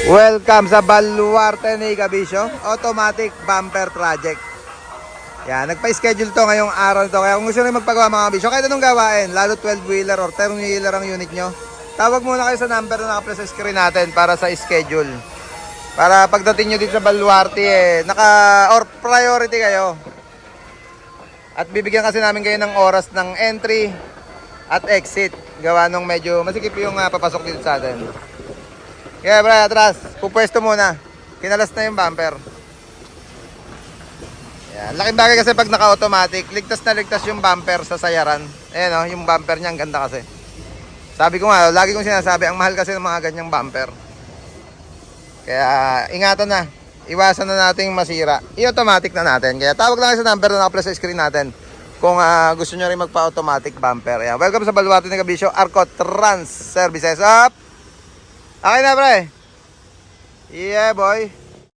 Welcome sa Baluarte ni Kabisyo Automatic Bumper Project. Yan, nagpa-schedule to ngayong araw to. Kaya kung gusto nyo magpagawa mga kabisyo, kahit anong gawain, lalo 12-wheeler or 10-wheeler ang unit nyo, tawag muna kayo sa number na naka-press sa screen natin para sa schedule. Para pagdating nyo dito sa Baluarte, or priority kayo. At bibigyan kasi namin kayo ng oras ng entry at exit. Gawa nung medyo masikip yung papasok dito sa atin. Kaya bro, atras, pupwesto muna. Kinalas na yung bumper. Yan, laking bagay kasi pag naka-automatic, ligtas na ligtas yung bumper sa sayaran. Ayan o, yung bumper niya, ang ganda kasi. Sabi ko nga, lagi kong sinasabi, ang mahal kasi ng mga ganyang bumper. Kaya ingatan na, iwasan na nating masira. I-automatic na natin. Kaya tawag lang kayo sa number na naka-press sa screen natin kung gusto nyo rin magpa-automatic bumper. Ayan, welcome sa Baluarte ni Kabisyo, Arco Trans Services. Up! Okay na, pre. Yeah, boy.